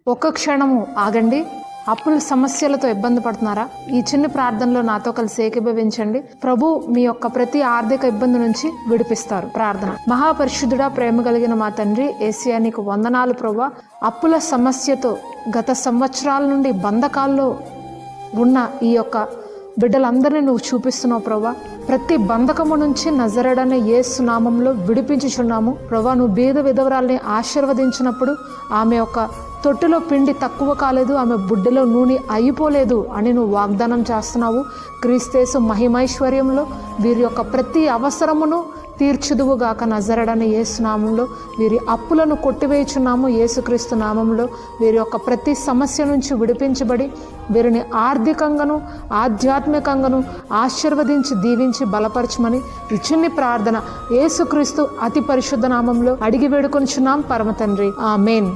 ఒక్క క్షణము ఆగండి. అప్పుల సమస్యలతో ఇబ్బంది పడుతున్నారా? ఈ చిన్న ప్రార్థనలో నాతో కలిసి ఏకీభవించండి. ప్రభు మీ యొక్క ప్రతి ఆర్థిక ఇబ్బంది నుంచి విడిపిస్తారు. ప్రార్థన. మహాపరిశుద్ధుడా, ప్రేమ కలిగిన మా తండ్రి యేసయ్యా, నీకు వందనాలు ప్రభువా. అప్పుల సమస్యతో గత సంవత్సరాల నుండి బంధకాల్లో ఉన్న ఈ యొక్క బిడ్డలందరినీ నువ్వు చూపిస్తున్నావు ప్రభువా. ప్రతి బంధకము నుంచి నజరేయుడైన యేసు నామంలో విడిపించుచున్నాము ప్రభువా. నువ్వు బీద విధవరాల్ని ఆశీర్వదించినప్పుడు ఆమె యొక్క తొట్టిలో పిండి తక్కువ కాలేదు, ఆమె బుడ్డలో నూనె అయిపోలేదు అని నువ్వు వాగ్దానం చేస్తున్నావు. క్రీస్తు మహిమైశ్వర్యంలో వీరి యొక్క ప్రతి అవసరమును తీర్చుదువుగాక నజరేయుడైన యేసు నామంలో. వీరి అప్పులను కొట్టివేయుచున్నాము యేసుక్రీస్తు నామంలో. వీరి యొక్క ప్రతి సమస్య నుంచి విడిపించబడి వీరిని ఆర్థికంగాను ఆధ్యాత్మికంగాను ఆశీర్వదించి దీవించి బలపరచమని ఈ చిన్ని ప్రార్థన యేసుక్రీస్తు అతి పరిశుద్ధ నామంలో అడిగి వేడుకొనిచున్నాం పరమ తండ్రి. ఆమేన్.